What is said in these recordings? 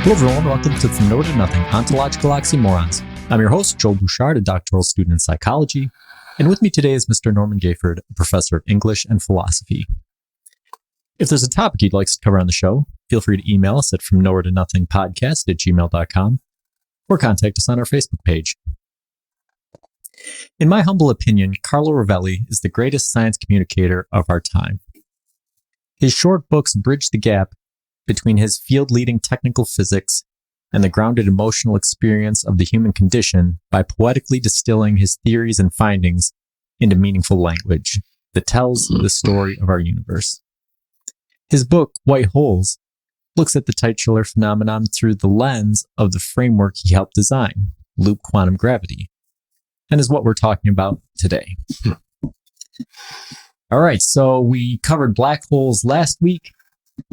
Hello everyone, welcome to From Nowhere to Nothing, Ontological Oxymorons. I'm your host, Joel Bouchard, a doctoral student in psychology, and with me today is Mr. Norman Gayford, a professor of English and philosophy. If there's a topic you'd like us to cover on the show, feel free to email us at fromnowheretonothingpodcast@gmail.com or contact us on our Facebook page. In my humble opinion, Carlo Rovelli is the greatest science communicator of our time. His short books bridge the gap between his field-leading technical physics and the grounded emotional experience of the human condition by poetically distilling his theories and findings into meaningful language that tells the story of our universe. His book, White Holes, looks at the titular phenomenon through the lens of the framework he helped design, loop quantum gravity, and is what we're talking about today. All right, so we covered black holes last week.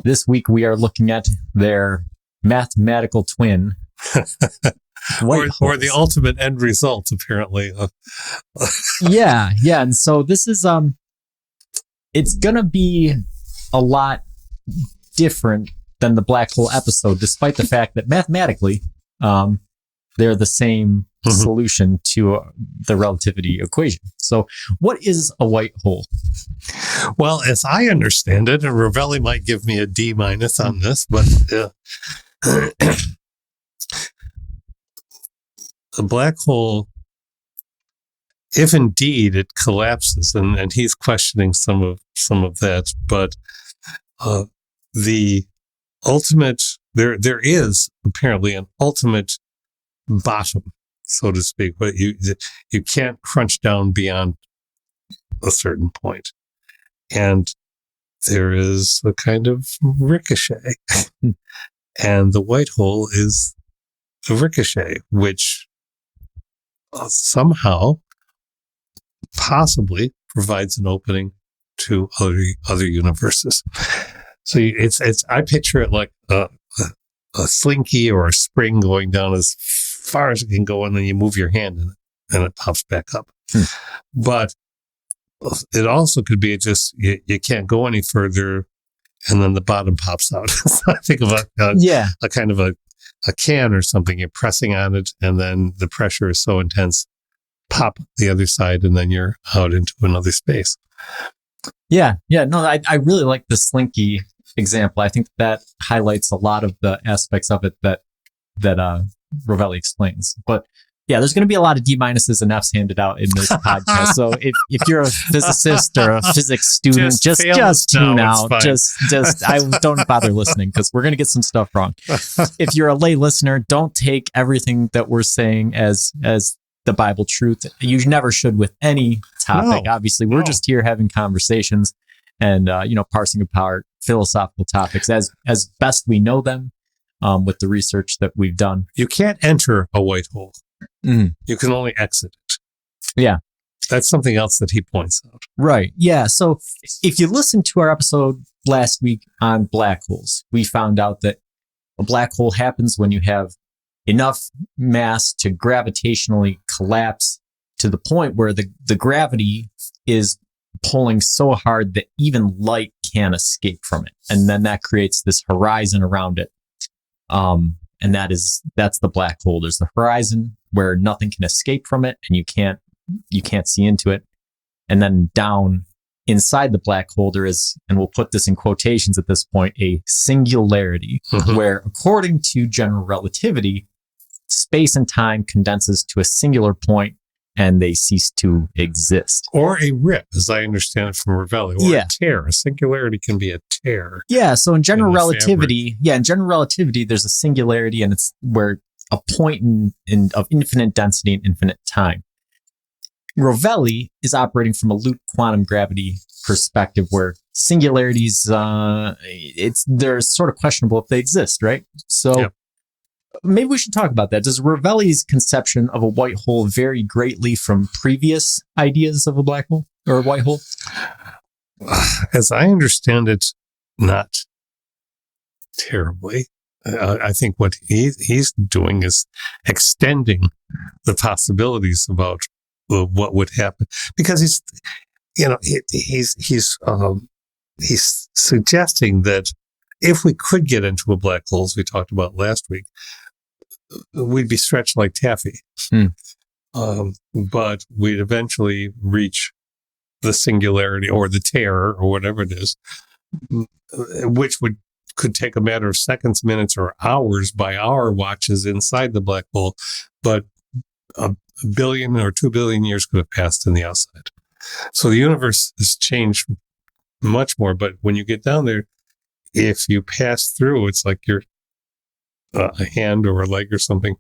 This week, we are looking at their mathematical twin, or the ultimate end result, apparently. Yeah. And so this is, it's going to be a lot different than the black hole episode, despite the fact that mathematically, they're the same solution to the relativity equation. So what is a white hole? Well, as I understand it, and Rovelli might give me a D- on this, but a black hole, if indeed it collapses, and he's questioning some of that, but the ultimate, there is apparently an ultimate bottom, so to speak, but you can't crunch down beyond a certain point. And there is a kind of ricochet. And the white hole is a ricochet, which somehow possibly provides an opening to other universes. So I picture it like a slinky or a spring going down as far as it can go, and then you move your hand and it pops back up. But it also could be just you can't go any further, and then the bottom pops out. So I think of a kind of a can or something. You're pressing on it, and then the pressure is so intense, pop the other side, and then you're out into another space. Yeah. No, I really like the slinky example. I think that highlights a lot of the aspects of it that Rovelli explains. But yeah, there's going to be a lot of D- and F's handed out in this podcast. So if you're a physicist or a physics student, just tune out. Just I don't bother listening, because we're going to get some stuff wrong. If you're a lay listener, don't take everything that we're saying as the Bible truth. You never should with any topic. No, Obviously, we're just here having conversations and parsing apart philosophical topics as best we know them with the research that we've done. You can't enter a white hole. You can only exit it. Yeah. That's something else that he points out. Right. Yeah. So if you listen to our episode last week on black holes, we found out that a black hole happens when you have enough mass to gravitationally collapse to the point where the gravity is pulling so hard that even light can't escape from it. And then that creates this horizon around it. And that's the black hole. There's the horizon where nothing can escape from it, and you can't see into it. And then down inside the black hole, there is, and we'll put this in quotations at this point, a singularity, where according to general relativity, space and time condenses to a singular point and they cease to exist. Or a rip, as I understand it from Rovelli, or a tear. A singularity can be a tear. Yeah, so in general relativity, there's a singularity, and it's where a point of infinite density and infinite time. Rovelli is operating from a loop quantum gravity perspective, where singularities, they're sort of questionable if they exist, right? So maybe we should talk about that. Does Rovelli's conception of a white hole vary greatly from previous ideas of a black hole or a white hole? As I understand it, not terribly. I think what he's doing is extending the possibilities about what would happen, because he's suggesting that if we could get into a black hole, as we talked about last week, we'd be stretched like taffy. But we'd eventually reach the singularity or the terror or whatever it is, which could take a matter of seconds, minutes, or hours by our watches inside the black hole. But a billion or 2 billion years could have passed in the outside. So the universe has changed much more. But when you get down there, if you pass through, it's like you're a hand or a leg or something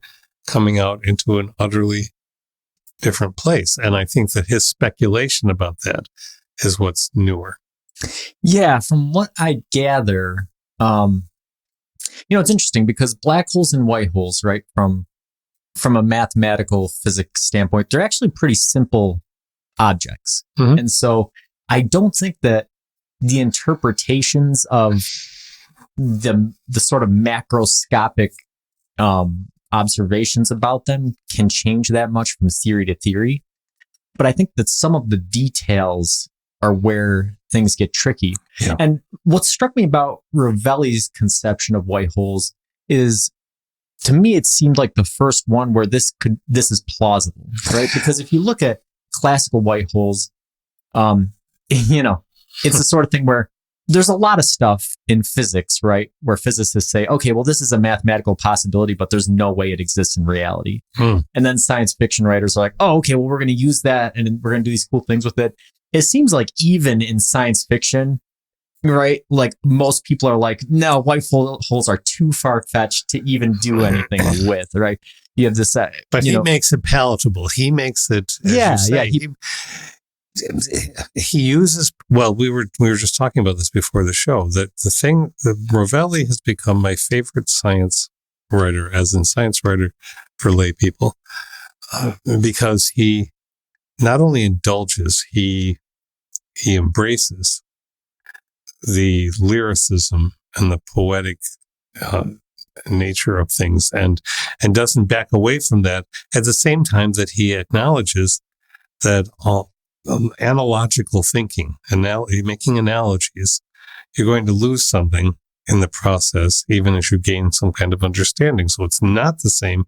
coming out into an utterly different place. And I think that his speculation about that is what's newer. Yeah, from what I gather, it's interesting because black holes and white holes, right, from a mathematical physics standpoint, they're actually pretty simple objects. Mm-hmm. And so I don't think that the interpretations of the sort of macroscopic observations about them can change that much from theory to theory. But I think that some of the details are where things get tricky. Yeah. And what struck me about Rovelli's conception of white holes is, to me, it seemed like the first one where this is plausible, right? Because if you look at classical white holes, it's the sort of thing where there's a lot of stuff in physics, right? Where physicists say, okay, well, this is a mathematical possibility, but there's no way it exists in reality. And then science fiction writers are like, oh, okay, well, we're going to use that and we're going to do these cool things with it. It seems like even in science fiction, right? Like most people are like, no, white holes are too far-fetched to even do anything with, right? You have this, but he makes it palatable. He makes it, he uses, well, we were just talking about this before the show, that Rovelli has become my favorite science writer, as in science writer for lay people, because he not only indulges, he embraces the lyricism and the poetic nature of things, and doesn't back away from that, at the same time that he acknowledges that analogical thinking, making analogies, you're going to lose something in the process, even as you gain some kind of understanding. So it's not the same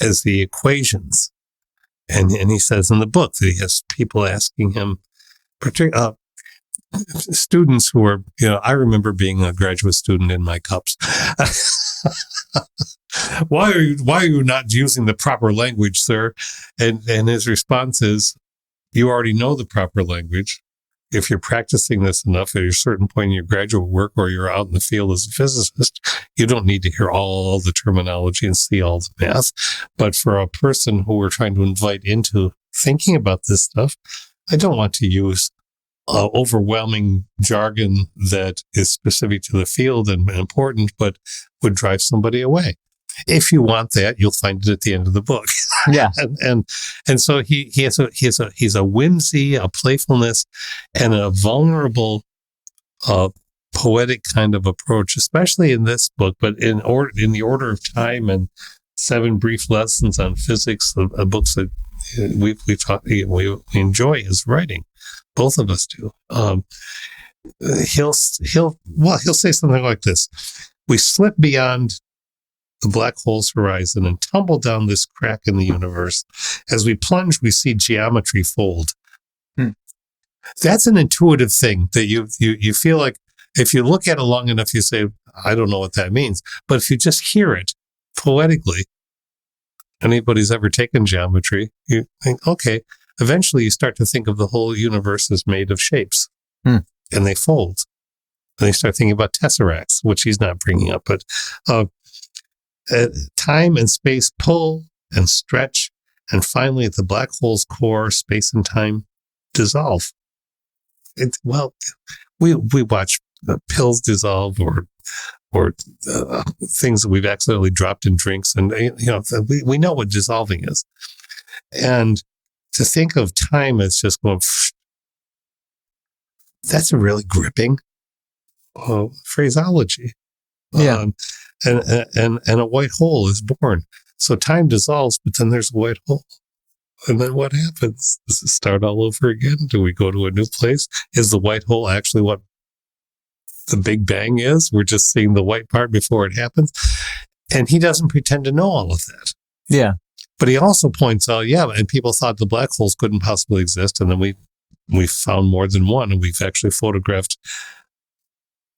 as the equations. And he says in the book that he has people asking him, students who are, I remember being a graduate student in my cups. Why are you not using the proper language, sir? And his response is, you already know the proper language. If you're practicing this enough at a certain point in your graduate work, or you're out in the field as a physicist, you don't need to hear all the terminology and see all the math. But for a person who we're trying to invite into thinking about this stuff, I don't want to use overwhelming jargon that is specific to the field and important, but would drive somebody away. If you want that, you'll find it at the end of the book. Yeah. and so he's a whimsy, a playfulness, and a vulnerable, poetic kind of approach, especially in this book, but in the Order of Time and 7 Brief Lessons on Physics, books that we enjoy his writing. Both of us do. He'll say something like this: we slip beyond the black hole's horizon and tumble down this crack in the universe. As we plunge, we see geometry fold. That's an intuitive thing that you feel like, if you look at it long enough, you say, I don't know what that means. But if you just hear it poetically, anybody's ever taken geometry, you think, okay, eventually you start to think of the whole universe as made of shapes, and they fold. And they start thinking about tesseracts, which he's not bringing up, but time and space pull and stretch, and finally at the black hole's core, space and time dissolve. We watch pills dissolve or things that we've accidentally dropped in drinks, and we know what dissolving is. And to think of time as just going, that's a really gripping phraseology. Yeah. And a white hole is born. So time dissolves, but then there's a white hole. And then what happens? Does it start all over again? Do we go to a new place? Is the white hole actually what the Big Bang is. We're just seeing the white part before it happens. And he doesn't pretend to know all of that. Yeah. But he also points out, and people thought the black holes couldn't possibly exist. And then we found more than one, and we've actually photographed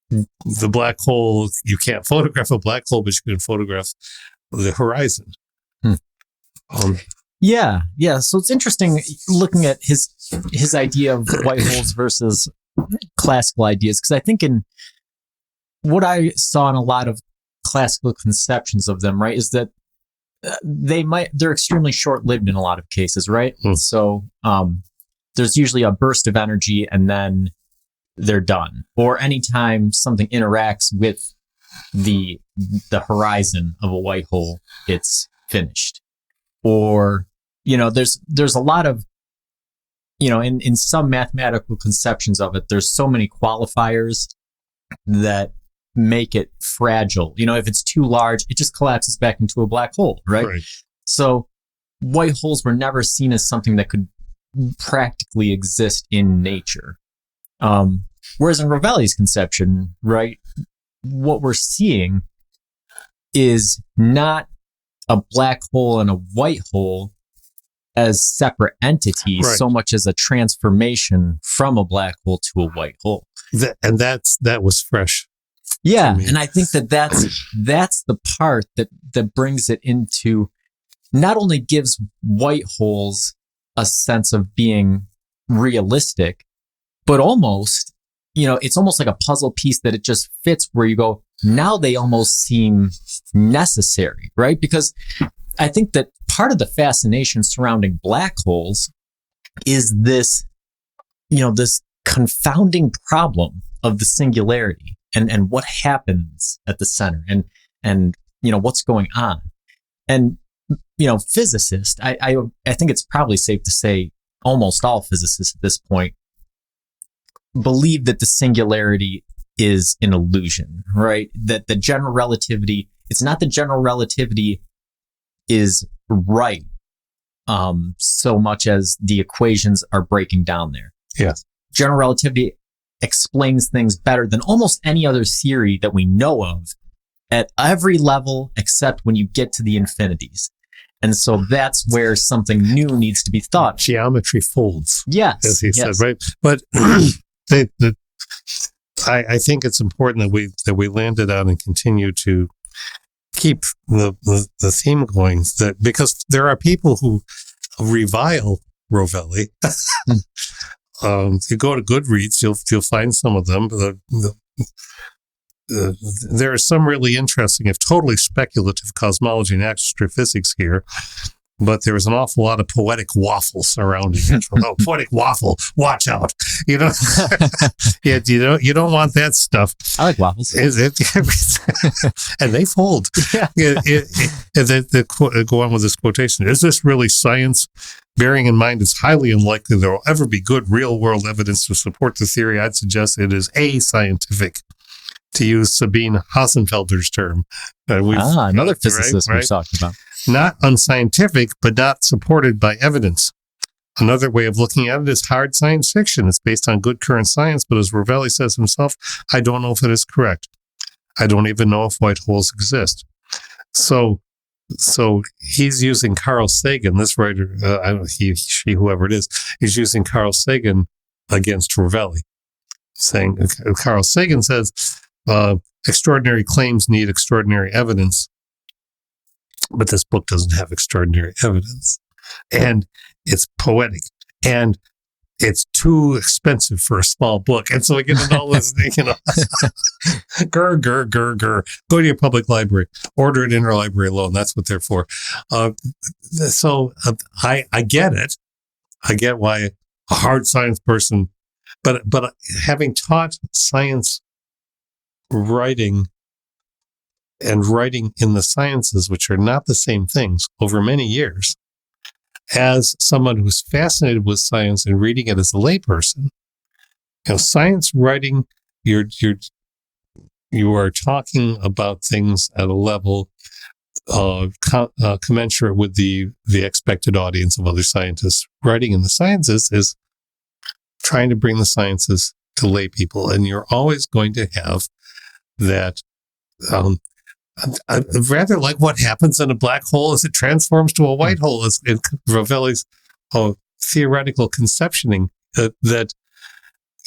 the black hole. You can't photograph a black hole, but you can photograph the horizon. Yeah. So it's interesting looking at his idea of white holes versus classical ideas, because I think in what I saw in a lot of classical conceptions of them, right, is that they're extremely short-lived in a lot of cases, right? So there's usually a burst of energy and then they're done. Or anytime something interacts with the horizon of a white hole, it's finished. Or, there's a lot of, in some mathematical conceptions of it, there's so many qualifiers that make it fragile. If it's too large, it just collapses back into a black hole, right? So white holes were never seen as something that could practically exist in nature. Whereas in Rovelli's conception, right, what we're seeing is not a black hole and a white hole as separate entities, so much as a transformation from a black hole to a white hole. That was fresh. Yeah, and I think that's the part that brings it into, not only gives white holes a sense of being realistic, but almost, it's almost like a puzzle piece that it just fits where you go, now they almost seem necessary, right? Because I think that part of the fascination surrounding black holes is this, this confounding problem of the singularity and what happens at the center and what's going on. And, physicists, I think it's probably safe to say almost all physicists at this point believe that the singularity is an illusion, right? That the general relativity, it's not the general relativity is right, so much as the equations are breaking down there. Yes. General relativity explains things better than almost any other theory that we know of at every level, except when you get to the infinities. And so that's where something new needs to be thought. Geometry folds. Yes. As he said, right? But I think it's important that we landed on and continue to keep the theme going, that because there are people who revile Rovelli. You go to Goodreads, you'll find some of them. There are some really interesting, if totally speculative, cosmology and astrophysics here, but there was an awful lot of poetic waffle surrounding it. Oh, poetic waffle, watch out! You don't want that stuff. I like waffles. And they fold. Yeah. Go on with this quotation. Is this really science? Bearing in mind it's highly unlikely there will ever be good real-world evidence to support the theory, I'd suggest it is ascientific, to use Sabine Hossenfelder's term. Another physicist we've talked about. Not unscientific, but not supported by evidence. Another way of looking at it is hard science fiction. It's based on good current science, but as Rovelli says himself, I don't know if it is correct. I don't even know if white holes exist. So he's using Carl Sagan, this writer, she, whoever it is, he's using Carl Sagan against Rovelli, saying, Carl Sagan says, extraordinary claims need extraordinary evidence, but this book doesn't have extraordinary evidence, and it's poetic, and it's too expensive for a small book. And so we get into all this, grr. Go to your public library, order it interlibrary loan. That's what they're for. I get it. I get why a hard science person, but having taught science writing and writing in the sciences, which are not the same things, over many years, as someone who's fascinated with science and reading it as a layperson, science writing, you are talking about things at a level commensurate with the expected audience of other scientists. Writing in the sciences is trying to bring the sciences lay people. And you're always going to have that. Rather like what happens in a black hole as it transforms to a white hole, as in Rovelli's theoretical conceptioning, that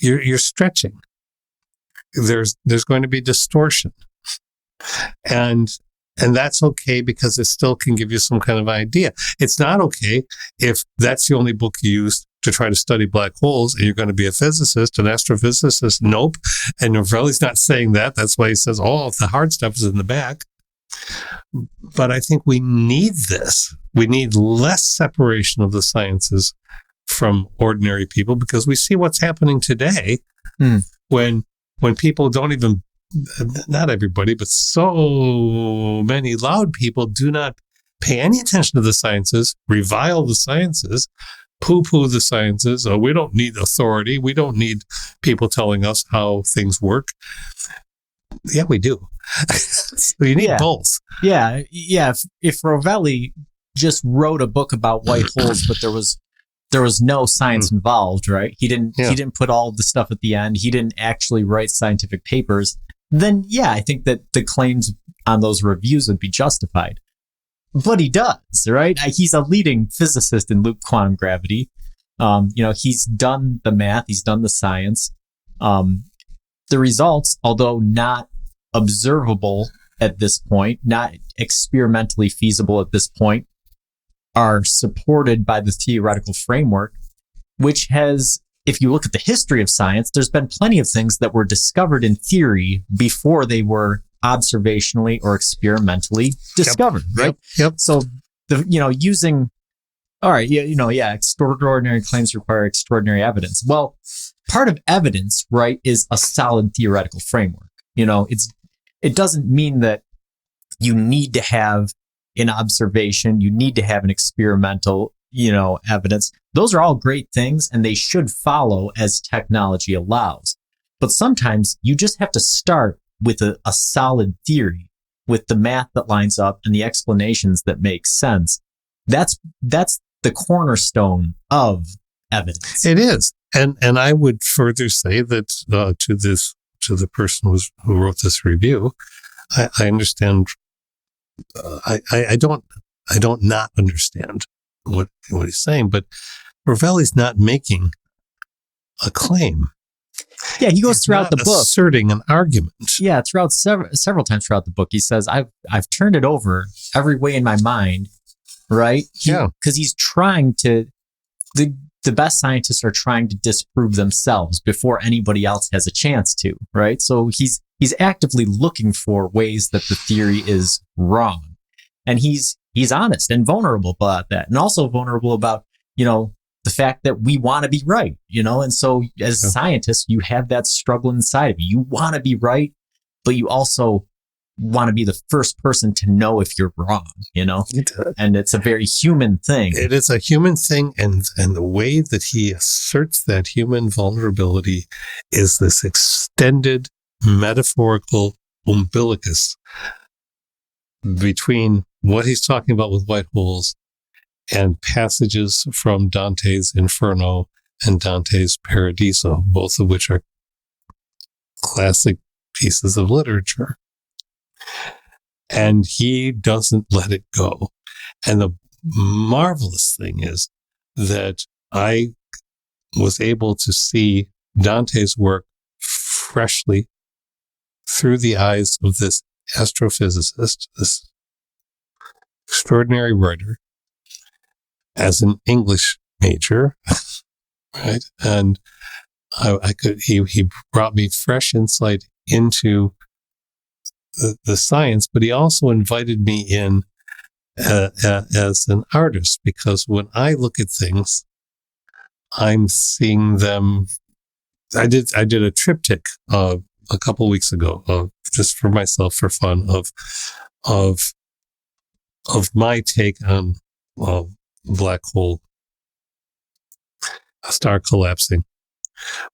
you're stretching. There's going to be distortion, and that's okay because it still can give you some kind of idea. It's not okay if that's the only book you use to try to study black holes and you're going to be a physicist, an astrophysicist. Nope. And Rovelli's not saying that. That's why he says all of the hard stuff is in the back. But I think we need this. We need less separation of the sciences from ordinary people, because we see what's happening today when people don't even, not everybody, but so many loud people do not pay any attention to the sciences, revile the sciences, poo-poo the sciences. Oh, we don't need authority. We don't need people telling us how things work. Yeah, we do. So you need both. Yeah. If Rovelli just wrote a book about white holes, but there was no science involved, right? He didn't put all the stuff at the end. He didn't actually write scientific papers. Then I think that the claims on those reviews would be justified. But he does, right? He's a leading physicist in loop quantum gravity. He's done the math, he's done the science. The results, although not observable at this point, not experimentally feasible at this point, are supported by the theoretical framework, which has, if you look at the history of science, there's been plenty of things that were discovered in theory before they were observationally or experimentally discovered, right? Yep. So, extraordinary claims require extraordinary evidence. Well, part of evidence, right, is a solid theoretical framework. It doesn't mean that you need to have an observation, you need to have an experimental, evidence. Those are all great things and they should follow as technology allows. But sometimes you just have to start with a solid theory, with the math that lines up and the explanations that make sense. That's the cornerstone of evidence. It is. And I would further say that to the person who wrote this review, I understand. I don't not understand what he's saying, but Rovelli's not making a claim. Yeah, he goes throughout the book asserting an argument. Yeah, throughout several times throughout the book, he says, "I've turned it over every way in my mind." Right? Because he's trying to. The best scientists are trying to disprove themselves before anybody else has a chance to. Right? So he's actively looking for ways that the theory is wrong, and he's honest and vulnerable about that, and also vulnerable about the fact that we want to be right, and so as scientists, you have that struggle inside of you. You want to be right, but you also want to be the first person to know if you're wrong, and it's a very human thing. It is a human thing. And the way that he asserts that human vulnerability is this extended metaphorical umbilicus between what he's talking about with white holes and passages from Dante's Inferno and Dante's Paradiso, both of which are classic pieces of literature. And he doesn't let it go. And the marvelous thing is that I was able to see Dante's work freshly through the eyes of this astrophysicist, this extraordinary writer, as an English major, right? And he brought me fresh insight into the science, but he also invited me in as an artist, because when I look at things, I'm seeing them. I did a triptych a couple weeks ago, just for myself, for fun, of my take on black hole, a star collapsing.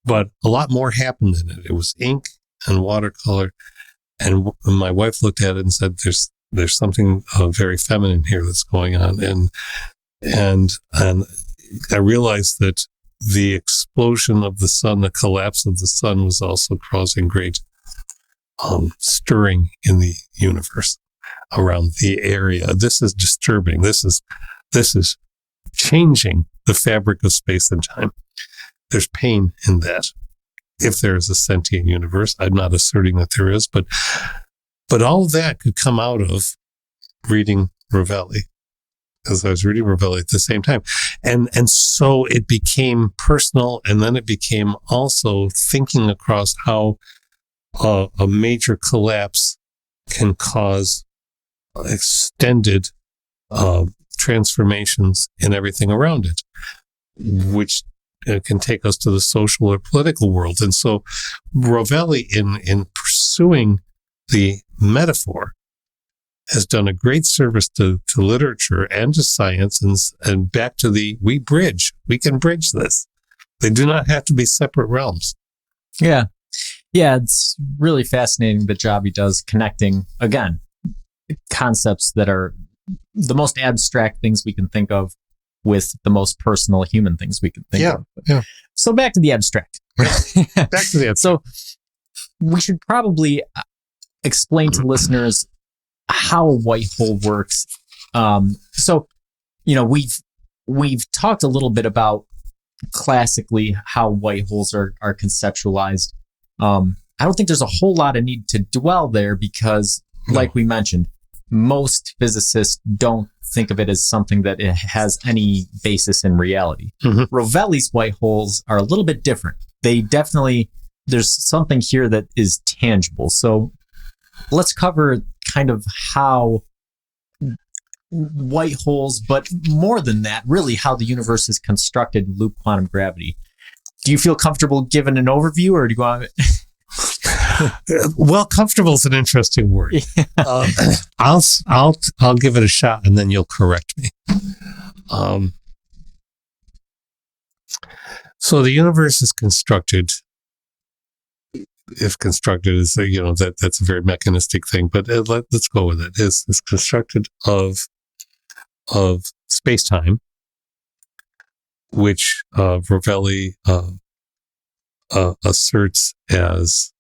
But a lot more happened in it. It was ink and watercolor. And my wife looked at it and said, there's something very feminine here that's going on. And I realized that the explosion of the sun, the collapse of the sun, was also causing great stirring in the universe around the area. This is disturbing. This is changing the fabric of space and time. There's pain in that. If there is a sentient universe, I'm not asserting that there is, but all of that could come out of reading Rovelli, as I was reading Rovelli at the same time. And so it became personal, and then it became also thinking across how a major collapse can cause extended transformations in everything around it, which can take us to the social or political world. And so Rovelli, in pursuing the metaphor, has done a great service to literature and to science, and back to we can bridge this. They do not have to be separate realms. Yeah. Yeah, it's really fascinating the job he does connecting, again, concepts that are the most abstract things we can think of with the most personal human things we can think of. Yeah. So back to the abstract. Back to the abstract. So we should probably explain to listeners how a white hole works. So, we've talked a little bit about classically how white holes are conceptualized. I don't think there's a whole lot of need to dwell there because, like we mentioned, most physicists don't think of it as something that it has any basis in reality. Mm-hmm. Rovelli's white holes are a little bit different. There's something here that is tangible. So let's cover kind of how white holes, but more than that, really how the universe is constructed in loop quantum gravity. Do you feel comfortable giving an overview, or do you want Well, comfortable is an interesting word. Yeah. I'll give it a shot, and then you'll correct me. So the universe is constructed. If constructed is that's a very mechanistic thing, but let's go with it. It's constructed of space-time, which Rovelli asserts as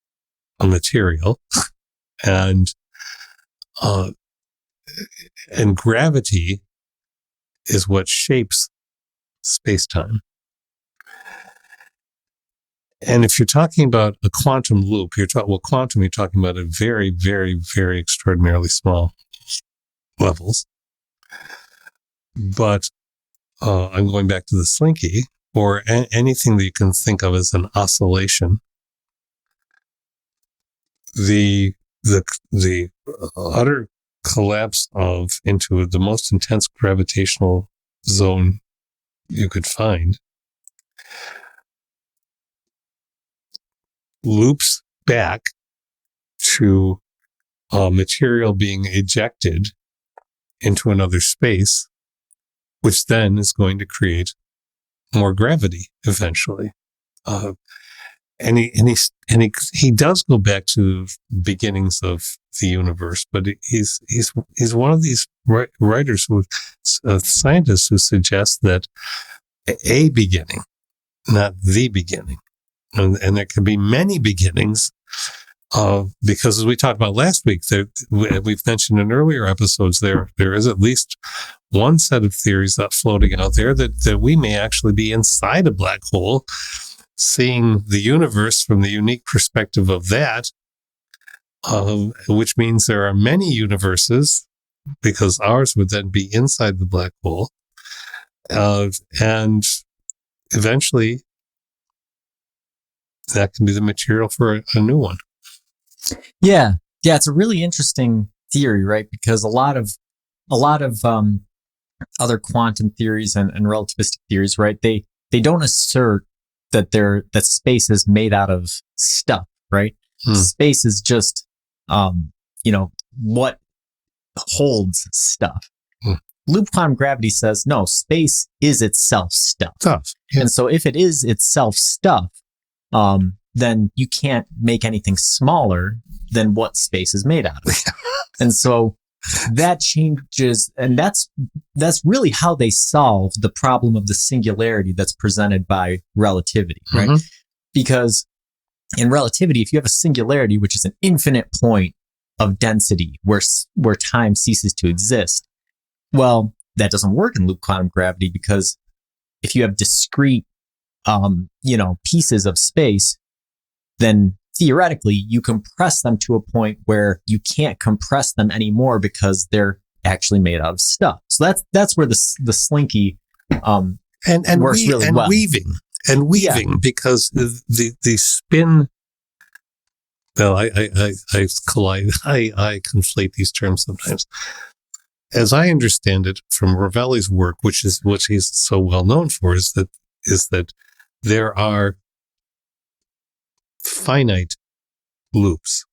a material, and gravity is what shapes space-time. And if you're talking about a quantum loop, you're talking about a very, very, very extraordinarily small levels. But I'm going back to the slinky, or anything that you can think of as an oscillation. The utter collapse into the most intense gravitational zone you could find loops back to material being ejected into another space, which then is going to create more gravity eventually. And he does go back to beginnings of the universe, but he's one of these writers scientists who suggest that a beginning, not the beginning. And there can be many beginnings, because as we talked about last week, we've mentioned in earlier episodes, there is at least one set of theories that floating out there that we may actually be inside a black hole, seeing the universe from the unique perspective of that, which means there are many universes, because ours would then be inside the black hole, and eventually that can be the material for a new one. Yeah, it's a really interesting theory, right? Because a lot of other quantum theories and relativistic theories, right? They don't assert that space is made out of stuff, right? Space is just what holds stuff. Loop quantum gravity says no, space is itself stuff. Yeah. And so if it is itself stuff, then you can't make anything smaller than what space is made out of. And so that changes, and that's really how they solve the problem of the singularity that's presented by relativity, right? Mm-hmm. Because in relativity, if you have a singularity, which is an infinite point of density where time ceases to exist, well, that doesn't work in loop quantum gravity, because if you have discrete, pieces of space, then theoretically you compress them to a point where you can't compress them anymore because they're actually made out of stuff. So that's where the slinky and works really well. Weaving because the spin. Well, I conflate these terms sometimes. As I understand it from Rovelli's work, which is what he's so well known for, is that there are finite loops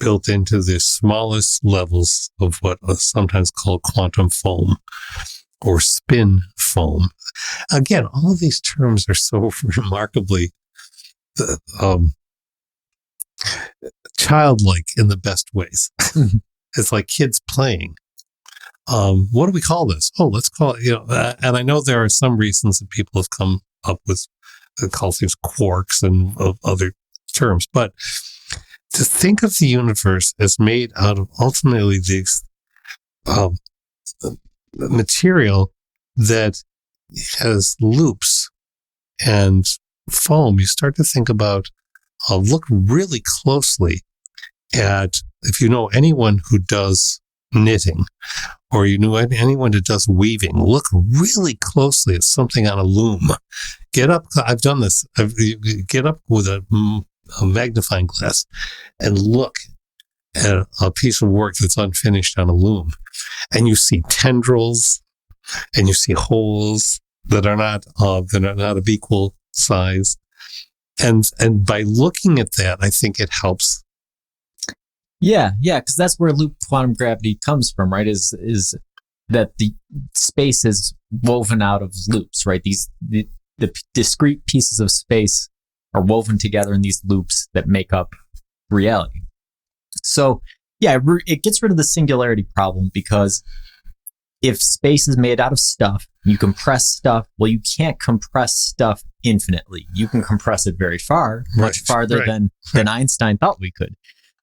built into the smallest levels of what is sometimes called quantum foam or spin foam. Again, all of these terms are so remarkably childlike in the best ways. It's like kids playing. What do we call this? Oh, let's call it, and I know there are some reasons that people have come up with call things quarks and other terms, but to think of the universe as made out of ultimately this material that has loops and foam, you start to think about, look really closely at, if you know anyone who does knitting, or you know anyone that does weaving, look really closely at something on a loom. Get up. I've done this. Get up with a magnifying glass and look at a piece of work that's unfinished on a loom, and you see tendrils, and you see holes that are not of equal size, and by looking at that, I think it helps. Yeah, because that's where loop quantum gravity comes from, right? Is that the space is woven out of loops, right? The discrete pieces of space are woven together in these loops that make up reality. So, yeah, it gets rid of the singularity problem, because if space is made out of stuff, you compress stuff. Well, you can't compress stuff infinitely. You can compress it very far, much farther than Einstein thought we could.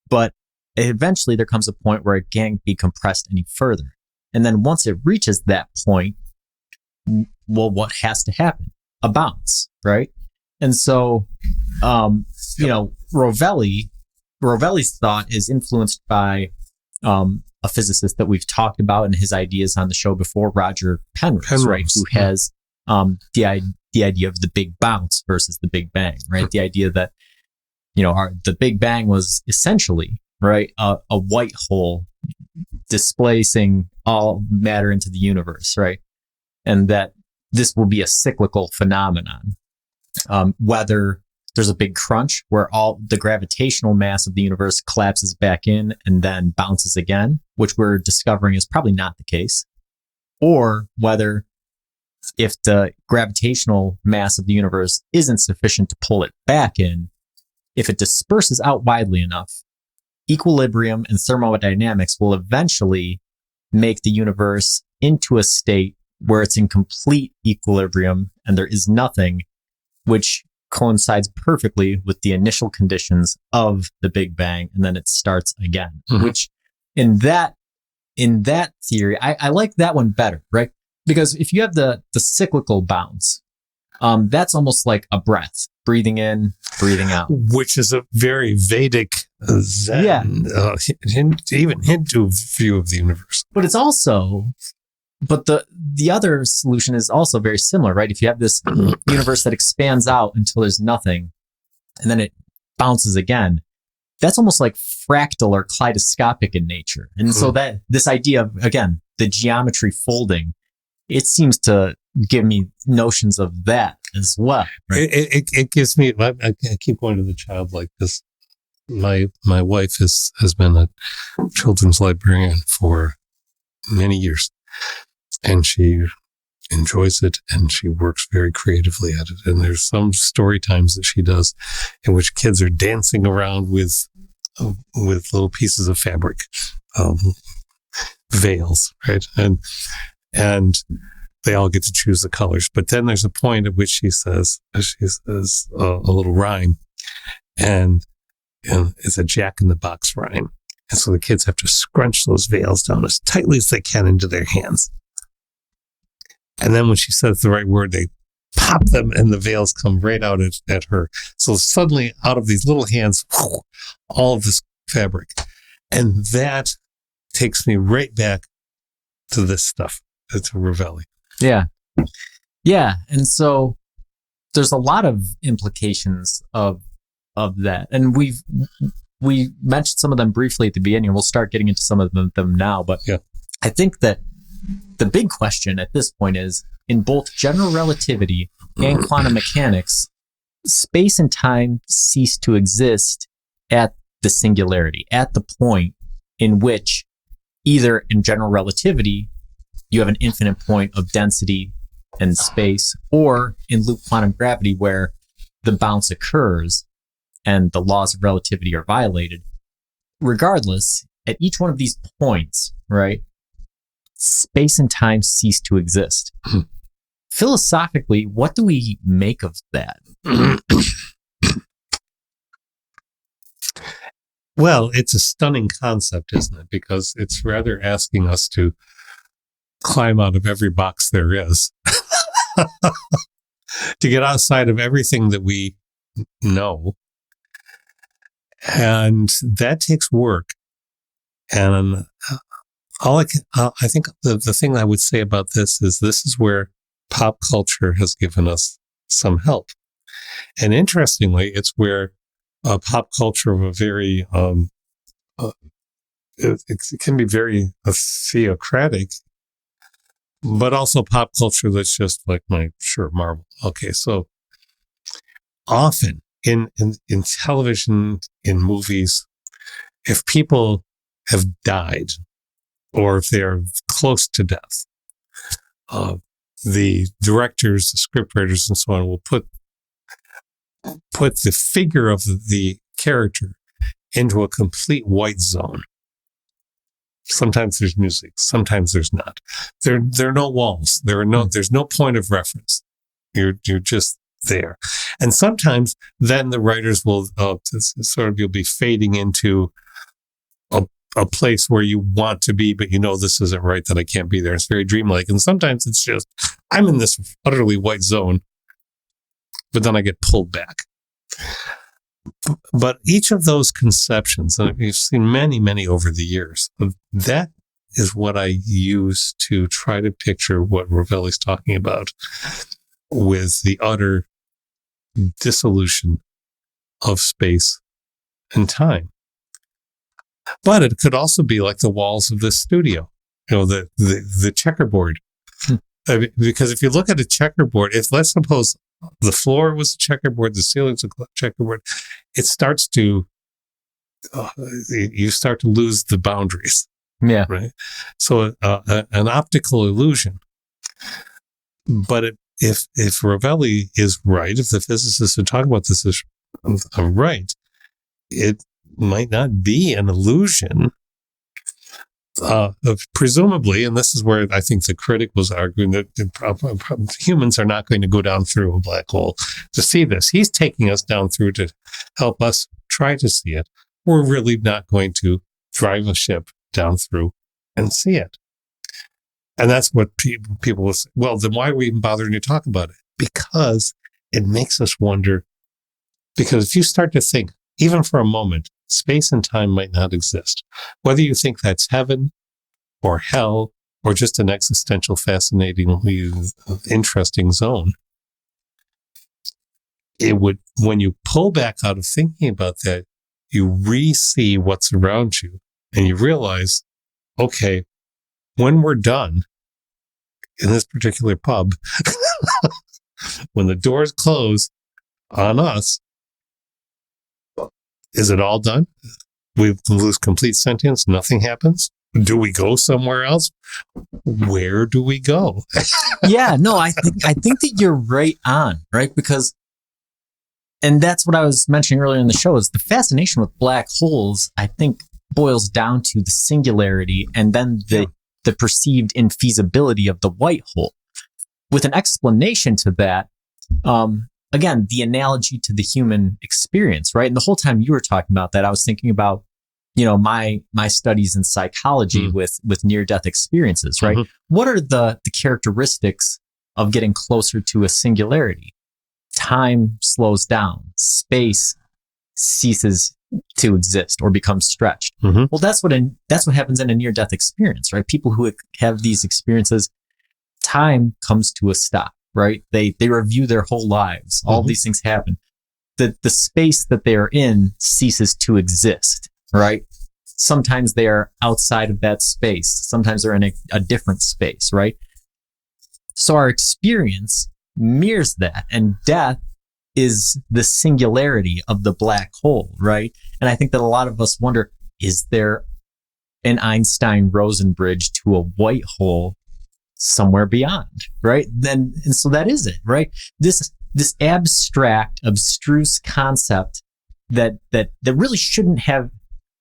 But eventually there comes a point where it can't be compressed any further. And then once it reaches that point, well, what has to happen? A bounce, right? And so, Rovelli's thought is influenced by a physicist that we've talked about in his ideas on the show before, Roger Penrose, right? Who has the idea of the big bounce versus the big bang, right? The idea that, the big bang was essentially, right, a white hole displacing all matter into the universe, right? And that this will be a cyclical phenomenon. Whether there's a big crunch where all the gravitational mass of the universe collapses back in and then bounces again, which we're discovering is probably not the case, or whether if the gravitational mass of the universe isn't sufficient to pull it back in, if it disperses out widely enough, equilibrium and thermodynamics will eventually make the universe into a state where it's in complete equilibrium and there is nothing, which coincides perfectly with the initial conditions of the Big Bang, and then it starts again. Mm-hmm. Which in that theory, I like that one better, right? Because if you have the cyclical bounce, that's almost like a breath, breathing in, breathing out, which is a very Vedic Zen, even Hindu view of the universe. But it's also, the other solution is also very similar, right? If you have this universe that expands out until there's nothing, and then it bounces again, that's almost like fractal or kaleidoscopic in nature. And so that this idea of, again, the geometry folding, it seems to give me notions of that as well. Right? It gives me, I keep going to the childlike, because my wife has been a children's librarian for many years, and she enjoys it, and she works very creatively at it. And there's some story times that she does in which kids are dancing around with little pieces of fabric, veils, right? And they all get to choose the colors. But then there's a point at which she says a little rhyme, and it's a Jack in the Box rhyme. And so the kids have to scrunch those veils down as tightly as they can into their hands. And then when she says the right word, they pop them and the veils come right out at her. So suddenly out of these little hands, all of this fabric. And that takes me right back to this stuff, to Rovelli. Yeah. Yeah. And so there's a lot of implications of that. And we mentioned some of them briefly at the beginning. We'll start getting into some of them now. But yeah. I think that the big question at this point is, in both general relativity and quantum mechanics, space and time cease to exist at the singularity, at the point in which either in general relativity, you have an infinite point of density and space, or in loop quantum gravity, where the bounce occurs and the laws of relativity are violated. Regardless, at each one of these points, right, space and time cease to exist. Philosophically, what do we make of that? Well, it's a stunning concept, isn't it? Because it's rather asking us to climb out of every box there is, to get outside of everything that we know. And that takes work. And I think the thing I would say about this is where pop culture has given us some help. And interestingly, it's where pop culture of a very, it can be very theocratic, but also pop culture that's just like Marvel. Okay, so often in television, in movies, if people have died or if they're close to death, the directors, the scriptwriters, and so on will put the figure of the character into a complete white zone. Sometimes there's music, sometimes there's not. There are no walls. There's no point of reference. You're just there. And sometimes then the writers will you'll be fading into a place where you want to be, but you know this isn't right, that I can't be there. It's very dreamlike. And sometimes it's just, I'm in this utterly white zone, but then I get pulled back. But each of those conceptions, and we've seen many, many over the years, that is what I use to try to picture what Rovelli's talking about with the utter dissolution of space and time. But it could also be like the walls of this studio, the checkerboard. Because if you look at a checkerboard, let's suppose the floor was a checkerboard, the ceiling's a checkerboard, it starts to, you start to lose the boundaries. Yeah. Right. So an optical illusion. But if Rovelli is right, if the physicists who talk about this is right, it might not be an illusion. Presumably, and this is where I think the critic was arguing that humans are not going to go down through a black hole to see this. He's taking us down through to help us try to see it. We're really not going to drive a ship down through and see it. And that's what people will say. Well, then why are we even bothering to talk about it? Because it makes us wonder. Because if you start to think, even for a moment, space and time might not exist. Whether you think that's heaven or hell or just an existential, fascinatingly interesting zone, it would, when you pull back out of thinking about that, you re-see what's around you and you realize, okay, when we're done in this particular pub, when the doors close on us, is it all done? We lose complete sentience. Nothing happens. Do we go somewhere else? Where do we go? Yeah, no, I think that you're right on, right? Because, and that's what I was mentioning earlier in the show, is the fascination with black holes, I think, boils down to the singularity and then the the perceived infeasibility of the white hole. With an explanation to that, again, the analogy to the human experience, right? And the whole time you were talking about that, I was thinking about, my studies in psychology with near-death experiences, right? What are the characteristics of getting closer to a singularity? Time slows down, space ceases to exist or becomes stretched. Well, that's what happens in a near-death experience, right? People who have these experiences, time comes to a stop, right? They review their whole lives. All these things happen. The space that they are in ceases to exist, right? Sometimes they are outside of that space. Sometimes they're in a different space, right? So our experience mirrors that, and death is the singularity of the black hole, right? And I think that a lot of us wonder, is there an Einstein-Rosen bridge to a white hole somewhere beyond, right? And so that is it, right? This abstract, abstruse concept that really shouldn't have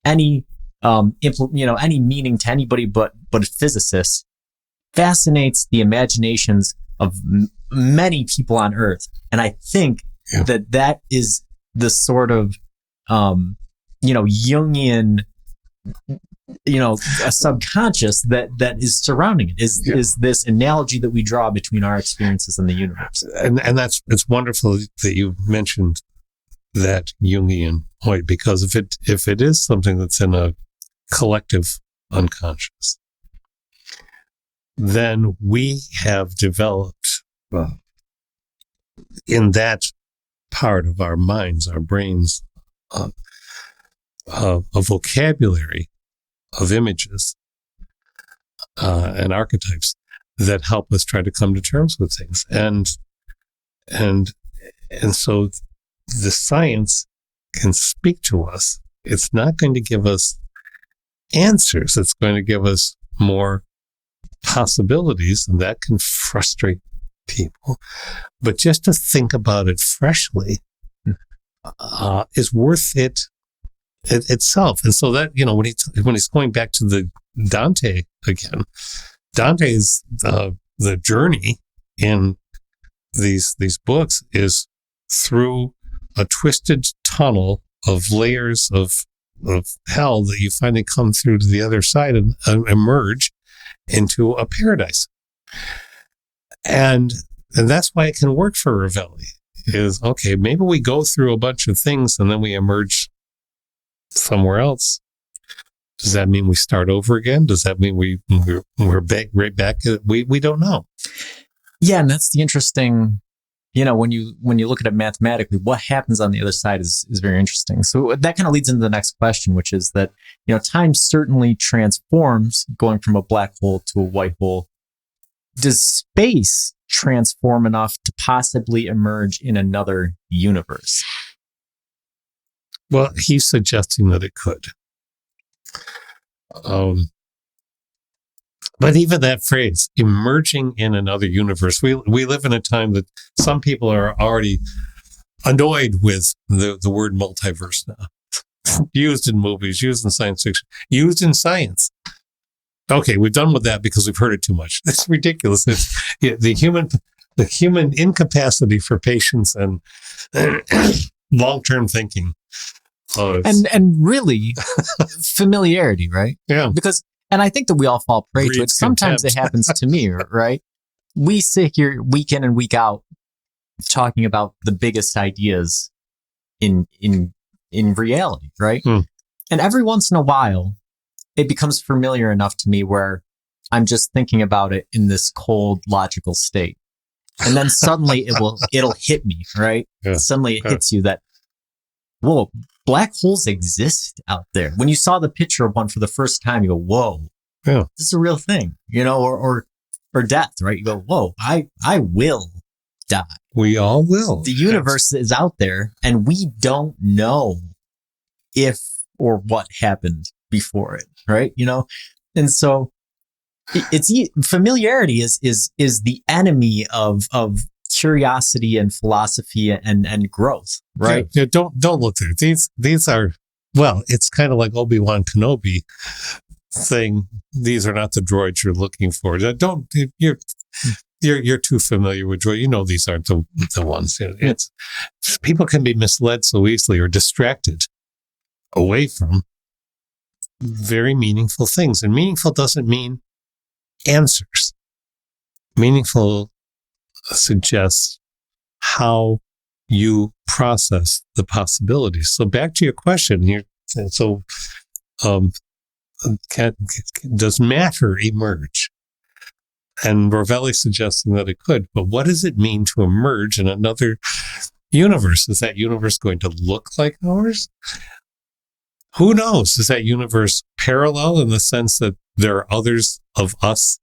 any any meaning to anybody but physicists fascinates the imaginations of many people on Earth, and I think that is the sort of Jungian a subconscious that is surrounding it, is this analogy that we draw between our experiences and the universe. And it's wonderful that you mentioned that Jungian point, because if it is something that's in a collective unconscious, then we have developed in that part of our minds, our brains, a vocabulary of images and archetypes that help us try to come to terms with things. And so the science can speak to us. It's not going to give us answers. It's going to give us more possibilities, and that can frustrate people. But just to think about it freshly is worth it itself. And so that, when he's going back to the Dante again, Dante's the journey in these books is through a twisted tunnel of layers of hell that you finally come through to the other side and emerge into a paradise. And that's why it can work for Rovelli. Is, okay, maybe we go through a bunch of things and then we emerge somewhere else. Does that mean we start over again? Does that mean we're back right back? We don't know. Yeah, and that's the interesting. When you look at it mathematically, what happens on the other side is very interesting. So that kind of leads into the next question, which is that, time certainly transforms, going from a black hole to a white hole. Does space transform enough to possibly emerge in another universe? Well, he's suggesting that it could. But even that phrase, emerging in another universe, we live in a time that some people are already annoyed with the word multiverse now. Used in movies, used in science fiction, used in science. Okay, we're done with that because we've heard it too much. That's ridiculous. The human incapacity for patience and long-term thinking. And really familiarity, right? Yeah. And I think that we all fall prey to it. Sometimes it happens to me, right? We sit here week in and week out talking about the biggest ideas in reality, right? And every once in a while, it becomes familiar enough to me where I'm just thinking about it in this cold, logical state. And then suddenly it'll hit me, right? Yeah. Suddenly it hits you that, whoa, black holes exist out there. When you saw the picture of one for the first time, you go, whoa, this is a real thing, or death, right? You go, whoa, I will die. We all will. The universe is out there and we don't know if or what happened before it, right? And so familiarity is the enemy of curiosity and philosophy and growth, right? Yeah, don't look there. These are, well, it's kind of like Obi-Wan Kenobi saying these are not the droids you're looking for. Don't you're too familiar with droids. You know these aren't the ones. It's people can be misled so easily or distracted away from very meaningful things. And meaningful doesn't mean answers. Meaningful suggests how you process the possibilities. So back to your question here. So, does matter emerge? And Rovelli suggesting that it could, but what does it mean to emerge in another universe? Is that universe going to look like ours? Who knows? Is that universe parallel in the sense that there are others of us,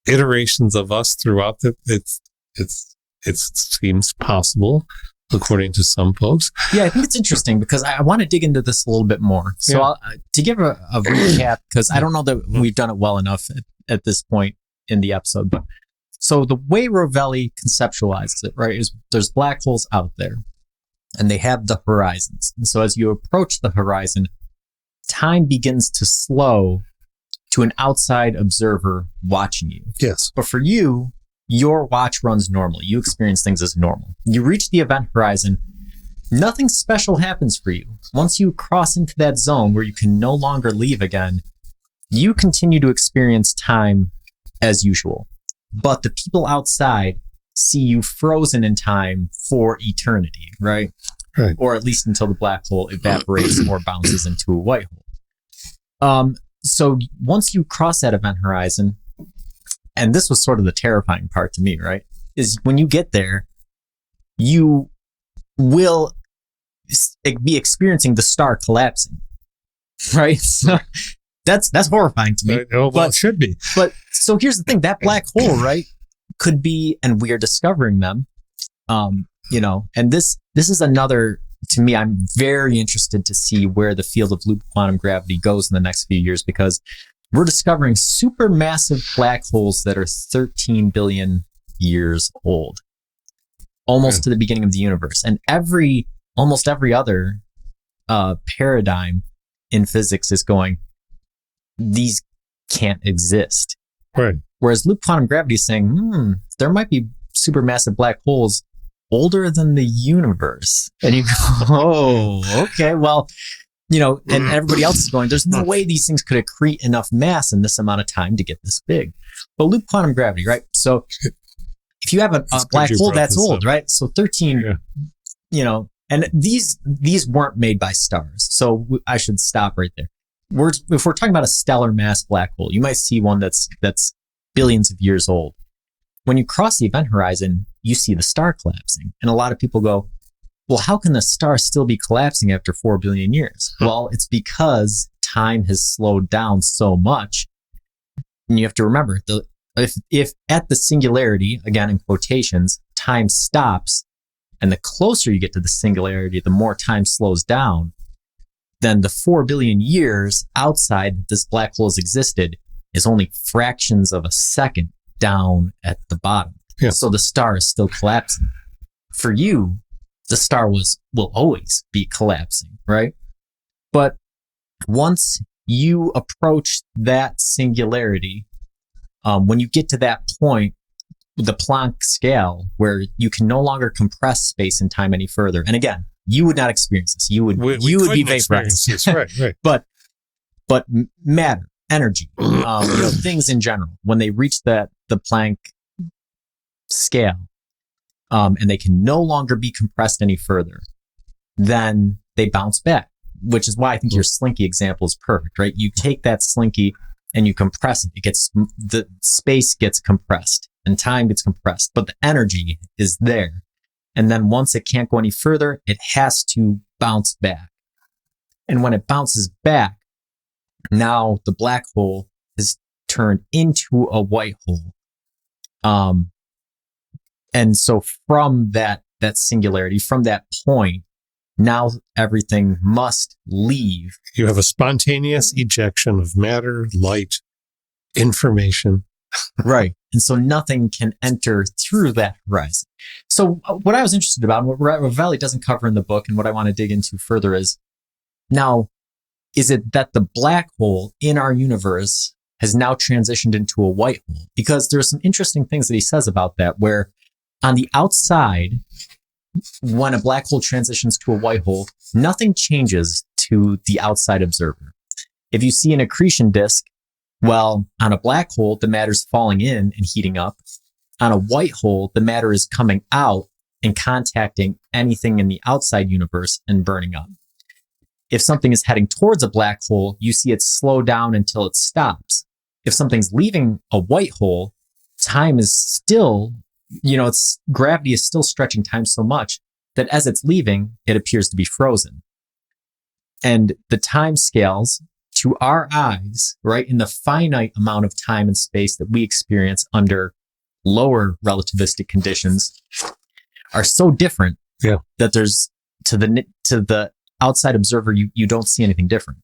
iterations of us throughout it seems possible, according to some folks. Yeah, I think it's interesting because I want to dig into this a little bit more. So to give a recap, because I don't know that we've done it well enough at this point in the episode. But so the way Rovelli conceptualizes it, right, is there's black holes out there and they have the horizons. And so as you approach the horizon, time begins to slow to an outside observer watching you. Yes. But for you, your watch runs normally. You experience things as normal. You reach the event horizon. Nothing special happens for you. Once you cross into that zone where you can no longer leave again, you continue to experience time as usual. But the people outside see you frozen in time for eternity, right? Right. Or at least until the black hole evaporates or bounces into a white hole. So once you cross that event horizon, and this was sort of the terrifying part to me, right? Is when you get there, you will be experiencing the star collapsing, right? So that's horrifying to me. It should be. But so here's the thing: that black hole, right, could be, and we are discovering them. And this is another. To me, I'm very interested to see where the field of loop quantum gravity goes in the next few years, because we're discovering supermassive black holes that are 13 billion years old, almost to the beginning of the universe. And almost every other paradigm in physics is going, these can't exist. Right. Whereas loop quantum gravity is saying, there might be supermassive black holes older than the universe. And you go, oh, okay, well, and everybody else is going, there's no way these things could accrete enough mass in this amount of time to get this big. But loop quantum gravity, right? So if you have a black hole that's old, right? So 13, and these weren't made by stars. So I should stop right there. If we're talking about a stellar mass black hole, you might see one that's billions of years old. When you cross the event horizon, you see the star collapsing. And a lot of people go, well, how can the star still be collapsing after 4 billion years? Well, it's because time has slowed down so much. And you have to remember, if at the singularity, again in quotations, time stops, and the closer you get to the singularity, the more time slows down, then the 4 billion years outside that this black hole has existed is only fractions of a second down at the bottom. Yeah. So the star is still collapsing. For you, the star will always be collapsing, right? But once you approach that singularity, when you get to that point, the Planck scale, where you can no longer compress space and time any further. And again, you would not experience this. You would be vaporized. Right. But matter, energy, things in general, when they reach the Planck scale, and they can no longer be compressed any further, then they bounce back, which is why I think your slinky example is perfect, right? You take that slinky and you compress it. The space gets compressed and time gets compressed, but the energy is there. And then once it can't go any further, it has to bounce back. And when it bounces back, now the black hole is turned into a white hole. And so from that singularity, from that point, now everything must leave. You have a spontaneous ejection of matter, light, information. Right. And so nothing can enter through that horizon. So what I was interested about, and what Rovelli doesn't cover in the book, and what I want to dig into further is, now, is it that the black hole in our universe has now transitioned into a white hole? Because there's some interesting things that he says about that, where on the outside, when a black hole transitions to a white hole, nothing changes to the outside observer. If you see an accretion disk, well, on a black hole, the matter's falling in and heating up. On a white hole, the matter is coming out and contacting anything in the outside universe and burning up. If something is heading towards a black hole, you see it slow down until it stops. If something's leaving a white hole, time is still, gravity is still stretching time so much that as it's leaving, it appears to be frozen. And the time scales to our eyes, right, in the finite amount of time and space that we experience under lower relativistic conditions, are so different that there's to the outside observer, you don't see anything different.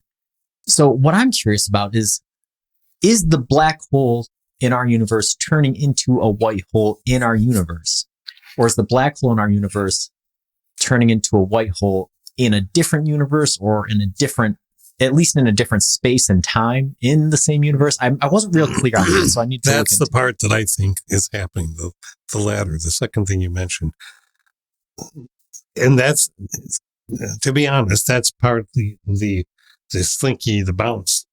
So what I'm curious about is the black hole in our universe turning into a white hole in our universe? Or is the black hole in our universe turning into a white hole in a different universe, or in a different, at least in a different space and time in the same universe? I wasn't real clear on that, so I need to That's the part that I think is happening, the latter, the second thing you mentioned. And that's, to be honest, that's partly the slinky, the bounce.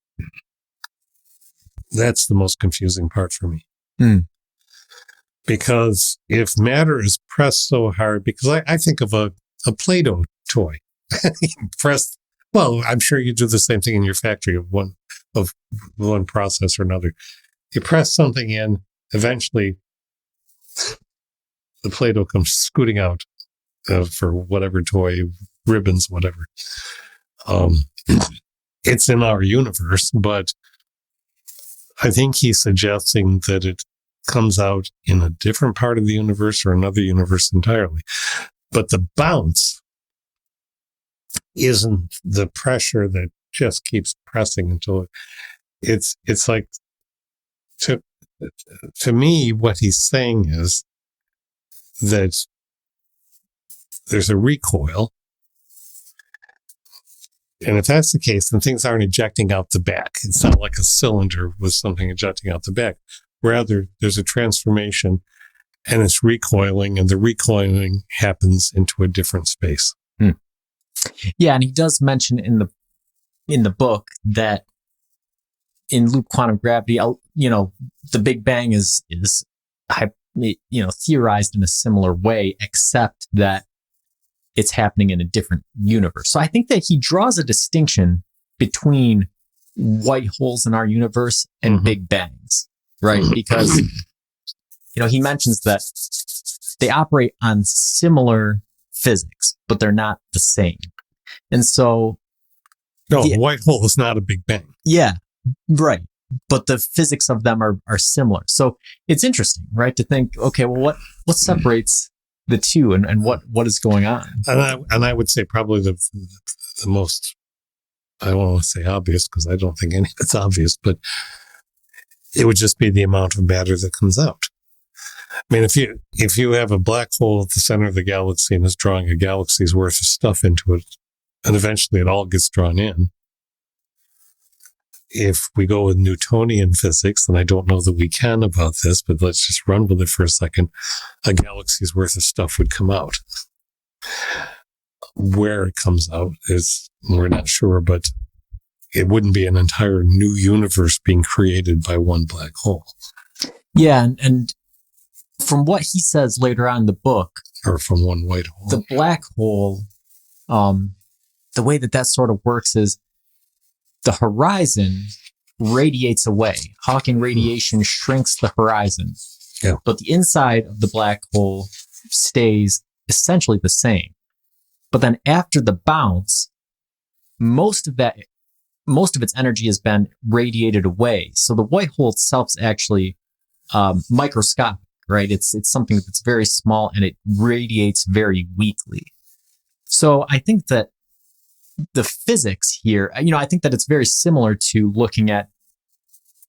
That's the most confusing part for me. Because if matter is pressed so hard, because I think of a Play-Doh toy. Well, I'm sure you do the same thing in your factory of one process or another. You press something in, eventually the Play-Doh comes scooting out for whatever toy, ribbons, whatever. It's in our universe, but I think he's suggesting that it comes out in a different part of the universe or another universe entirely. But the bounce isn't the pressure that just keeps pressing until it's like, to me, what he's saying is that there's a recoil. And if that's the case, then things aren't ejecting out the back. It's not like a cylinder with something ejecting out the back. Rather, there's a transformation and it's recoiling, and the recoiling happens into a different space. Yeah, and he does mention in the book that in loop quantum gravity, the Big Bang is theorized in a similar way, except that it's happening in a different universe. So I think that he draws a distinction between white holes in our universe and Big Bangs, right? Because, he mentions that they operate on similar physics, but they're not the same. And so... No, the white hole is not a Big Bang. Yeah, right. But the physics of them are similar. So it's interesting, right? To think, okay, well, what separates the two, and what is going on? And I would say probably the most, I don't want to say obvious, because I don't think any of it's obvious, but it would just be the amount of matter that comes out. I mean, if you have a black hole at the center of the galaxy and is drawing a galaxy's worth of stuff into it, and eventually it all gets drawn in. If we go with Newtonian physics, and I don't know that we can about this, but let's just run with it for a second, a galaxy's worth of stuff would come out. Where it comes out is, we're not sure, but it wouldn't be an entire new universe being created by one black hole. Yeah, and from what he says later on in the book, or from one white hole, the black hole, the way that sort of works is the horizon radiates away. Hawking radiation shrinks the horizon. Yeah. But the inside of the black hole stays essentially the same. But then after the bounce, most of its energy has been radiated away. So the white hole itself is actually microscopic, right? It's something that's very small, and it radiates very weakly. So I think that the physics here, I think that it's very similar to looking at,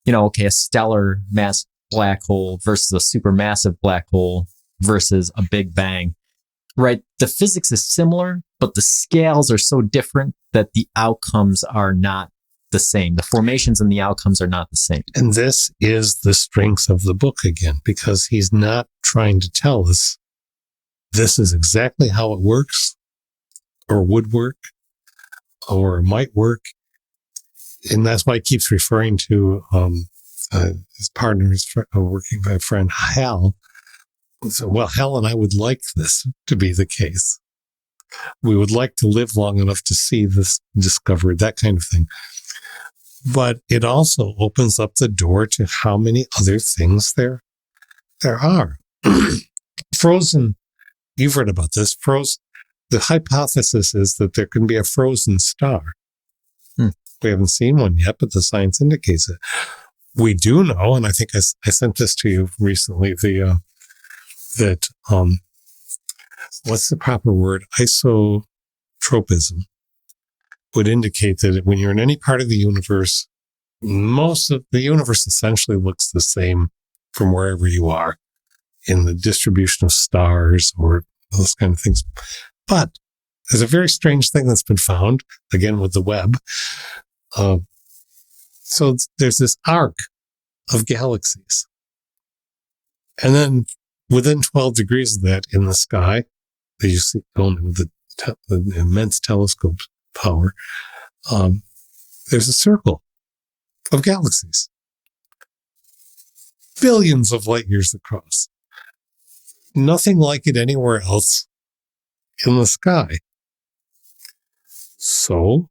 a stellar mass black hole versus a supermassive black hole versus a Big Bang. right? The physics is similar, but the scales are so different that the outcomes are not the same. The formations and the outcomes are not the same. And this is the strength of the book again, because he's not trying to tell us this is exactly how it works or would work or might work. And that's why he keeps referring to his partner, his working friend, Hal. So, well, Hal and I would like this to be the case. We would like to live long enough to see this discovered, that kind of thing. But it also opens up the door to how many other things there are. Frozen, you've read about this. The hypothesis is that there can be a frozen star. We haven't seen one yet, but the science indicates it. We do know, and I think I sent this to you recently, that what's the proper word? Isotropism would indicate that when you're in any part of the universe, most of the universe essentially looks the same from wherever you are in the distribution of stars or those kind of things. But there's a very strange thing that's been found, again with the Webb. So there's this arc of galaxies. And then within 12 degrees of that in the sky, that you see going with the immense telescope power, there's a circle of galaxies. Billions of light years across. Nothing like it anywhere else in the sky. So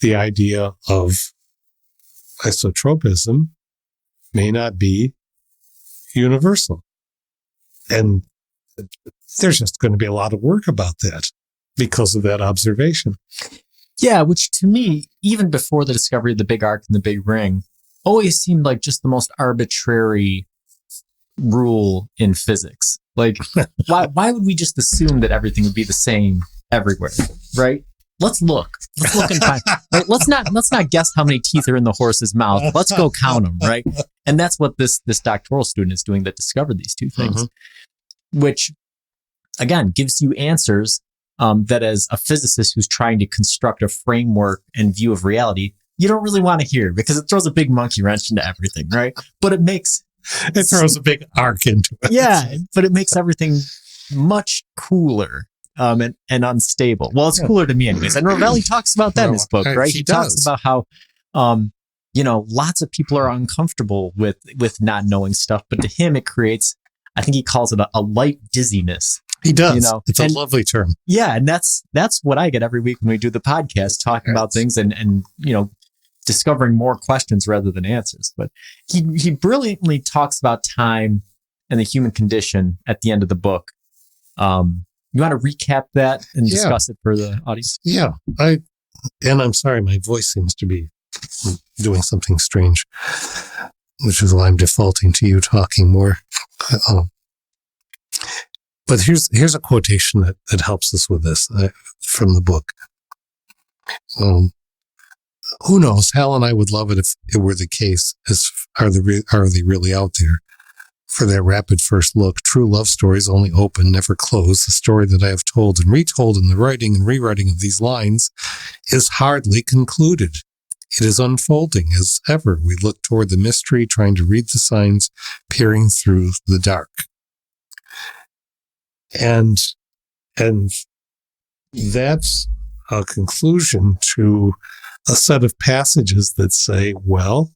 the idea of isotropism may not be universal. And there's just going to be a lot of work about that because of that observation. Yeah, which to me, even before the discovery of the big arc and the big ring, always seemed like just the most arbitrary rule in physics. Like, why would we just assume that everything would be the same everywhere, right? Let's look and find. Right? Let's not guess how many teeth are in the horse's mouth. Let's go count them, right? And that's what this doctoral student is doing that discovered these two things, which again gives you answers that as a physicist who's trying to construct a framework and view of reality, you don't really want to hear because it throws a big monkey wrench into everything, right? But it throws a big arc into it. Yeah, but it makes everything much cooler. And unstable. Well, it's cooler to me anyways. And Rovelli talks about that in his book, right? He talks about how, lots of people are uncomfortable with not knowing stuff, but to him, it creates, I think he calls it a light dizziness. He does. It's a lovely term. Yeah. And that's what I get every week when we do the podcast, talking about things and discovering more questions rather than answers. But he brilliantly talks about time and the human condition at the end of the book. You want to recap that and discuss it for the audience? Yeah. I'm sorry, my voice seems to be doing something strange, which is why I'm defaulting to you talking more. But here's a quotation that helps us with this from the book. Who knows? Hal and I would love it if it were the case. Are they really out there? For that rapid first look, true love stories only open, never close. The story that I have told and retold in the writing and rewriting of these lines is hardly concluded. It is unfolding as ever. We look toward the mystery, trying to read the signs, peering through the dark. And that's a conclusion to a set of passages that say, well,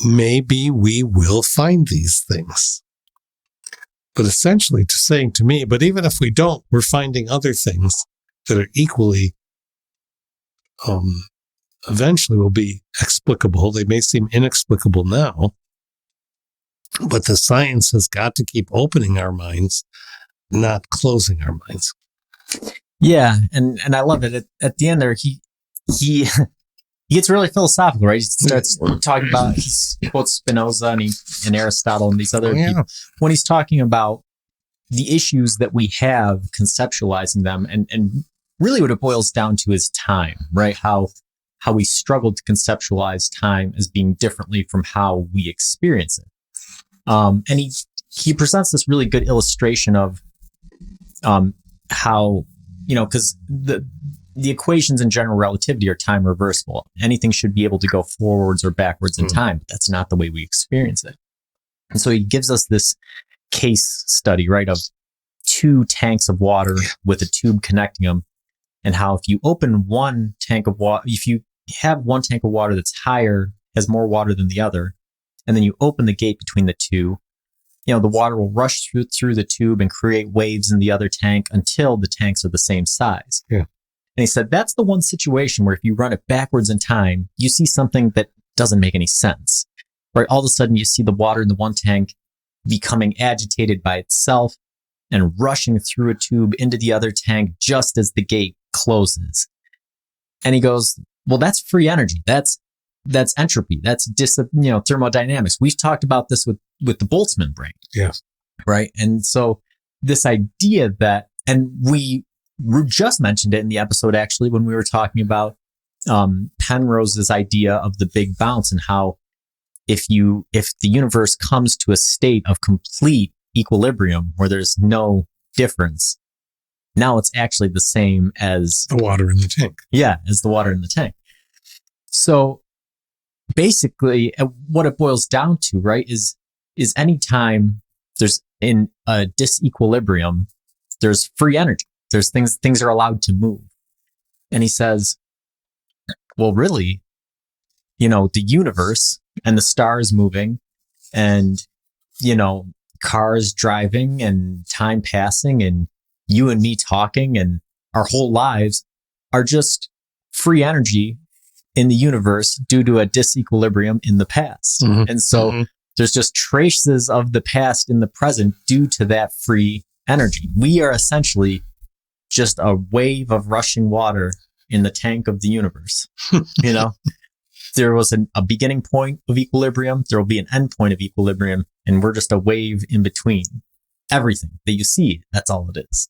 maybe we will find these things. But essentially saying to me, but even if we don't, we're finding other things that are equally, eventually will be explicable. They may seem inexplicable now, but the science has got to keep opening our minds, not closing our minds. Yeah. And I love it. At the end there, he gets really philosophical, right? He starts talking about, he quotes Spinoza and Aristotle and these other people when he's talking about the issues that we have conceptualizing them. And really what it boils down to is time, right? How we struggle to conceptualize time as being differently from how we experience it. And he presents this really good illustration of how, because the equations in general relativity are time reversible. Anything should be able to go forwards or backwards in time, but that's not the way we experience it. And so he gives us this case study, right, of 2 tanks of water with a tube connecting them, and how if you open one tank of water, if you have one tank of water that's higher, has more water than the other, and then you open the gate between the two, the water will rush through the tube and create waves in the other tank until the tanks are the same size. Yeah. And he said that's the one situation where if you run it backwards in time, you see something that doesn't make any sense. Right? All of a sudden, you see the water in the one tank becoming agitated by itself and rushing through a tube into the other tank just as the gate closes. And he goes, well, that's free energy. That's entropy. That's thermodynamics. We've talked about this with the Boltzmann brain. Yeah. Right. And so this idea that, and we just mentioned it in the episode, actually, when we were talking about Penrose's idea of the big bounce, and how if the universe comes to a state of complete equilibrium where there's no difference, now it's actually the same as the water in the tank. Yeah, as the water in the tank. So basically, what it boils down to, right, is anytime there's in a disequilibrium, there's free energy. There's things are allowed to move. And he says, well, really, the universe and the stars moving and, cars driving and time passing and you and me talking and our whole lives are just free energy in the universe due to a disequilibrium in the past. Mm-hmm. And so there's just traces of the past in the present due to that free energy. We are essentially just a wave of rushing water in the tank of the universe. There was a beginning point of equilibrium. There will be an end point of equilibrium, and we're just a wave in between. Everything that you see, that's all it is.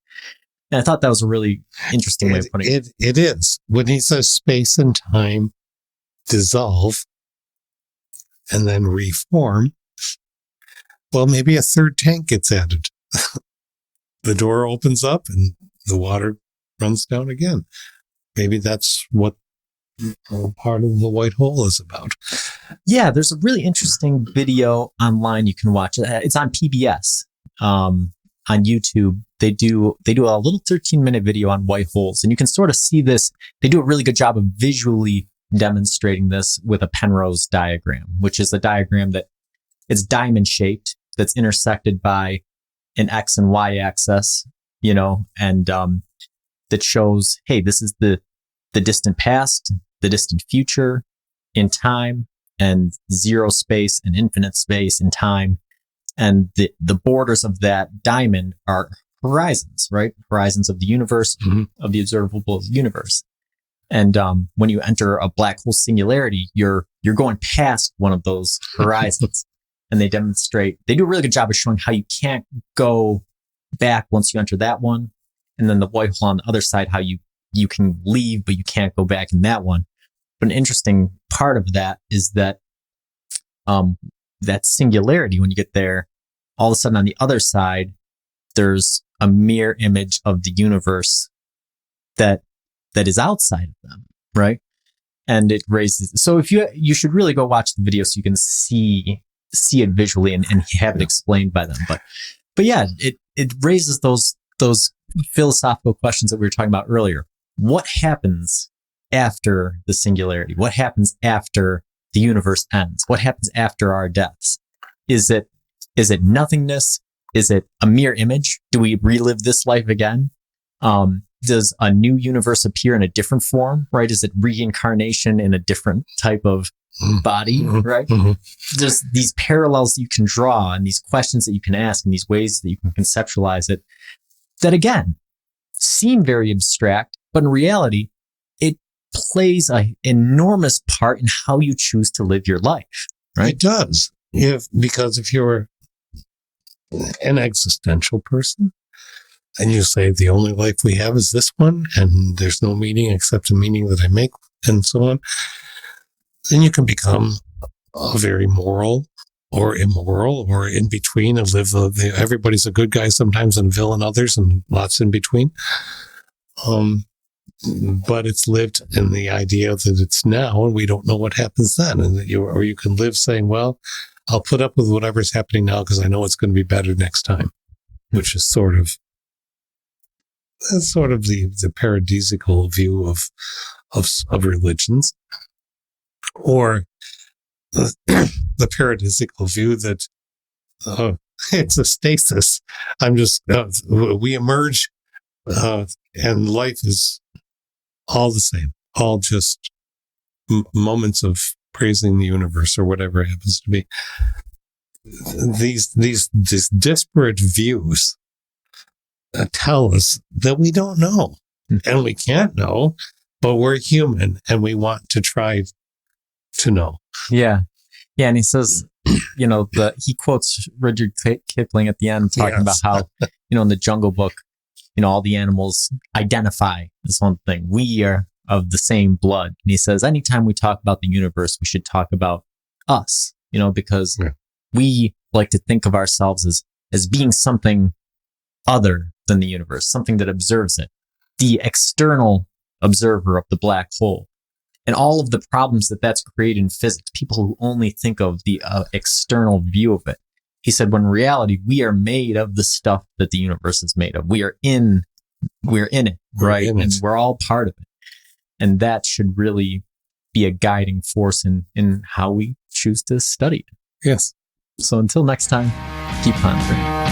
And I thought that was a really interesting way of putting it. It is. When he says space and time dissolve and then reform, well, maybe a third tank gets added. The door opens up and the water runs down again. Maybe that's what part of the white hole is about. Yeah, there's a really interesting video online you can watch. It's on PBS. On YouTube, they do a little 13-minute video on white holes, and you can sort of see this. They do a really good job of visually demonstrating this with a Penrose diagram, which is a diagram that it's diamond shaped, that's intersected by an X and Y axis, and that shows, hey, this is the distant past, the distant future in time, and zero space and infinite space in time. And the borders of that diamond are horizons, right? Horizons of the universe, of the observable universe. And when you enter a black hole singularity, you're going past one of those horizons. And they do a really good job of showing how you can't go back once you enter that one. And then the white hole on the other side, how you can leave, but you can't go back in that one. But an interesting part of that is that that singularity, when you get there, all of a sudden on the other side, there's a mirror image of the universe that is outside of them, right? And it raises. So if you should really go watch the video so you can see it visually and have it explained by them. But yeah, it raises those philosophical questions that we were talking about earlier. What happens after the singularity? What happens after the universe ends? What happens after our deaths? Is it nothingness? Is it a mere image? Do we relive this life again? Does a new universe appear in a different form, right? Is it reincarnation in a different type of body, right? There's these parallels that you can draw and these questions that you can ask and these ways that you can conceptualize it that, again, seem very abstract, but in reality, it plays an enormous part in how you choose to live your life, right? It does. Because if you're an existential person and you say the only life we have is this one and there's no meaning except the meaning that I make and so on, then you can become a very moral or immoral or in between and everybody's a good guy sometimes and villain others and lots in between. But it's lived in the idea that it's now and we don't know what happens then. And that you can live saying, well, I'll put up with whatever's happening now because I know it's going to be better next time, which is sort of the paradisical view of religions, or the paradisical view that it's a stasis. We emerge and life is all the same, all just moments of praising the universe or whatever it happens to be. These disparate views tell us that we don't know and we can't know, but we're human and we want to try to know. Yeah. Yeah. And he says, he quotes Rudyard Kipling at the end, talking about how, in the Jungle Book, all the animals identify as one thing. We are of the same blood. And he says, anytime we talk about the universe, we should talk about us, because we like to think of ourselves as being something other than the universe, something that observes it, the external observer of the black hole. And all of the problems that's created in physics, people who only think of the external view of it. He said, when in reality, we are made of the stuff that the universe is made of. We're in it, right? And we're all part of it. And that should really be a guiding force in how we choose to study it. Yes. So until next time, keep pondering.